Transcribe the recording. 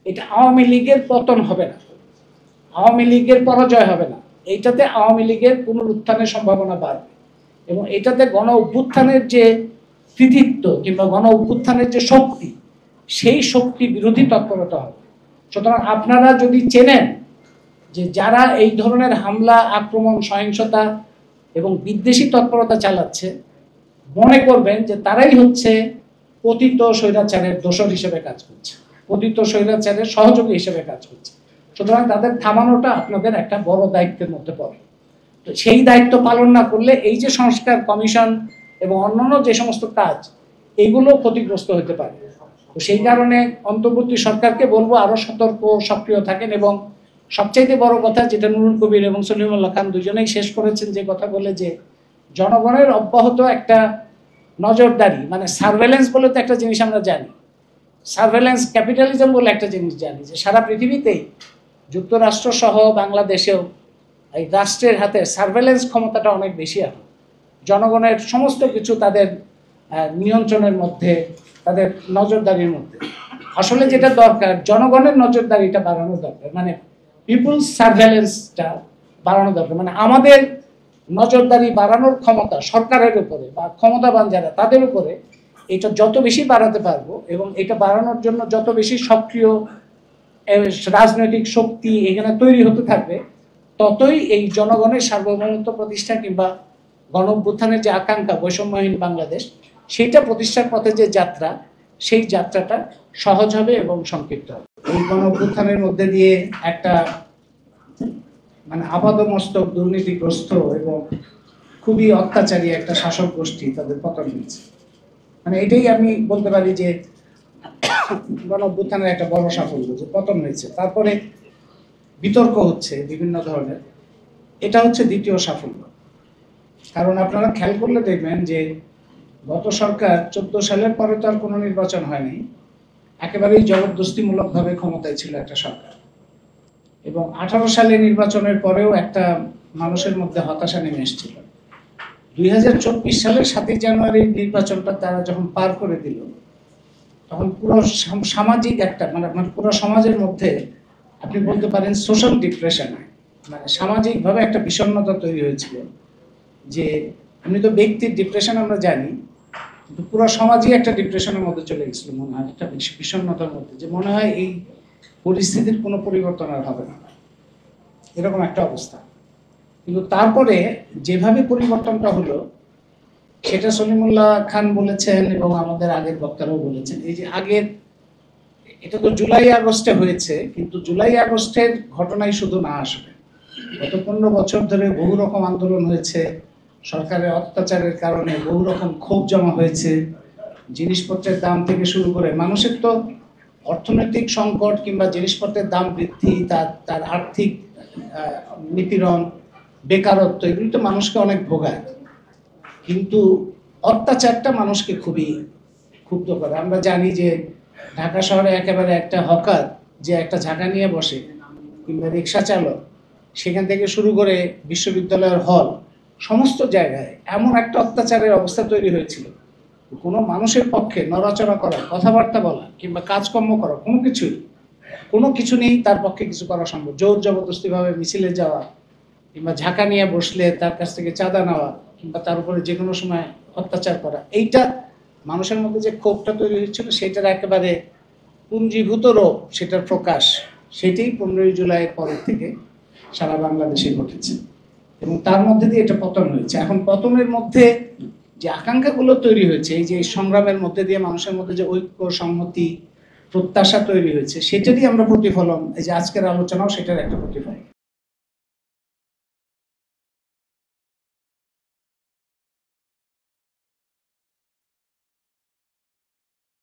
এটা আওয়ামী লীগের পতন হবে না, আওয়ামী লীগের পরাজয় হবে না, এইটাতে আওয়ামী লীগের পুনরুত্থানের সম্ভাবনা বাড়বে এবং এটাতে গণ অভ্যুত্থানের যে কৃতিত্ব কিংবা গণ অভ্যুত্থানের যে শক্তি, সেই শক্তি বিরোধী তৎপরতা হবে। সুতরাং আপনারা যদি চেনেন যে যারা এই ধরনের হামলা, আক্রমণ, সহিংসতা এবং বিদ্বেষী তৎপরতা চালাচ্ছে, মনে করবেন যে তারাই হচ্ছে পতিত স্বৈরাচারের দোসর হিসেবে কাজ করছে, পতিত স্বৈরাচারের সহযোগী হিসেবে কাজ করছে। সুতরাং তাদের থামানোটা আপনাদের একটা বড় দায়িত্বের মধ্যে পড়ে। তো সেই দায়িত্ব পালন না করলে এই যে সংস্কার কমিশন এবং অন্যান্য যে সমস্ত কাজ, এগুলো ক্ষতিগ্রস্ত হতে পারে। তো সেই কারণে অন্তর্বর্তী সরকারকে বলবো আরো সতর্ক, সক্রিয় থাকেন। এবং সবচাইতে বড় কথা যেটা নুরুল কবির এবং সলিমুল্লাহ খান দুজনেই শেষ করেছেন যে কথা বলে, যে জনগণের অব্যাহত একটা নজরদারি, মানে সার্ভেলেন্স বলে তো একটা জিনিস আমরা জানি, সার্ভেলেন্স ক্যাপিটালিজম বলে একটা জিনিস জানি, যে সারা পৃথিবীতেই যুক্তরাষ্ট্র সহ বাংলাদেশেও এই রাষ্ট্রের হাতে সার্ভেলেন্স ক্ষমতাটা অনেক বেশি এখন। জনগণের সমস্ত কিছু তাদের নিয়ন্ত্রণের মধ্যে, তাদের নজরদারির মধ্যে। আসলে যেটা দরকার, জনগণের নজরদারিটা বাড়ানো দরকার, মানে পিপুলস সার্ভেলেন্সটা বাড়ানো দরকার। মানে আমাদের নজরদারি বাড়ানোর ক্ষমতা সরকারের উপরে বা ক্ষমতাবান যারা তাদের উপরে, এটা যত বেশি বাড়াতে পারবো এবং এটা বাড়ানোর জন্য যত বেশি সক্রিয় রাজনৈতিক শক্তি এখানে তৈরি হতে থাকবে, ততই এই জনগণের সার্বভৌমত্ব প্রতিষ্ঠা কিংবা গণ অভ্যুত্থানের যে আকাঙ্ক্ষা বৈষম্যহীন বাংলাদেশ, সেইটা প্রতিষ্ঠার পথে যে যাত্রা, সেই যাত্রাটা সহজ হবে এবং সংক্ষিপ্ত হবে। এই গণ অভ্যুত্থানের মধ্যে দিয়ে একটা মানে আপাদমস্তক দুর্নীতিগ্রস্ত এবং খুবই অত্যাচারী একটা শাসক গোষ্ঠী তাদের পতন হয়েছে। মানে এটাই আমি বলতে পারি যে গণ অভ্যুত্থানের একটা বড় সাফল্য, যে পতন হয়েছে। তারপরে বিতর্ক হচ্ছে বিভিন্ন ধরনের, এটা হচ্ছে দ্বিতীয় সাফল্য। কারণ আপনারা খেয়াল করলে দেখবেন যে গত সরকার 14 সালের পরে তো আর কোনো নির্বাচন হয়নি, একেবারেই জবরদস্তিমূলকভাবে ক্ষমতায় ছিল একটা সরকার। এবং 18 সালে নির্বাচনের পরেও একটা মানুষের মধ্যে হতাশা নেমে এসেছিল। 2024 সালের 7 জানুয়ারির নির্বাচনটা তারা যখন পার করে দিল, তখন পুরো সামাজিক একটা মানে পুরো সমাজের মধ্যে আপনি বলতে পারেন সোশ্যাল ডিপ্রেশন, মানে সামাজিকভাবে একটা বিষণ্ণতা তৈরি হয়েছিল। যে আমি তো ব্যক্তির ডিপ্রেশন আমরা জানি, কিন্তু পুরো সমাজই একটা ডিপ্রেশনের মধ্যে চলে গেছিল মনে হয়, একটা বিষণ্ণতার মধ্যে, যে মনে হয় এই পরিস্থিতির কোনো পরিবর্তন আর হবে না, এরকম একটা অবস্থা। কিন্তু তারপরে যেভাবে পরিবর্তনটা হলো, সেটা সলিমুল্লাহ খান বলেছেন এবং আমাদের আগের বক্তারাও বলেছেন। এই যে আগের, এটা তো জুলাই আগস্টে হয়েছে, কিন্তু জুলাই আগস্টের ঘটনাই শুধু না আসবে, গত 15 বছর ধরে বহু রকম আন্দোলন হয়েছে, সরকারের অত্যাচারের কারণে বহু রকম ক্ষোভ জমা হয়েছে, জিনিসপত্রের দাম থেকে শুরু করে মানুষের তো অর্থনৈতিক সংকট কিংবা জিনিসপত্রের দাম বৃদ্ধি, তার আর্থিক নিপীড়ন, বেকারত্ব, এগুলো তো মানুষকে অনেক ভোগায়। কিন্তু অত্যাচারটা মানুষকে খুবই ক্ষুব্ধ করে। আমরা জানি যে ঢাকা শহরে একেবারে একটা হকার যে একটা ঝাঁকা নিয়ে বসে, কিংবা রিক্সা চালক, সেখান থেকে শুরু করে বিশ্ববিদ্যালয়ের হল, সমস্ত জায়গায় এমন একটা অত্যাচারের অবস্থা তৈরি হয়েছিল, কোনো মানুষের পক্ষে নড়াচড়া করা, কথাবার্তা বলা কিংবা কাজকর্ম করা কোনো কিছু নেই তার পক্ষে কিছু করা সম্ভব। জোর জবরদস্তিভাবে মিছিলে যাওয়া কিংবা ঝাঁকা নিয়ে বসলে তার কাছ থেকে চাঁদা নেওয়া কিংবা তার উপরে যে কোনো সময় অত্যাচার করা, এইটা মানুষের মধ্যে যে ক্ষোভটা তৈরি হয়েছিল সেটার একেবারে পুঞ্জীভূত রূপ, সেটার প্রকাশ, সেটাই 15ই জুলাইয়ের পরের থেকে সারা বাংলাদেশে ঘটেছে এবং তার মধ্যে দিয়ে এটা পতন হয়েছে। এখন পতনের মধ্যে যে আকাঙ্ক্ষাগুলো তৈরি হয়েছে, এই যে সংগ্রামের মধ্যে দিয়ে মানুষের মধ্যে যে ঐক্য, সংহতি, প্রত্যাশা তৈরি হয়েছে, সেটারই আমরা প্রতিফলন, এই যে আজকের আলোচনাও সেটার একটা প্রতিফলন।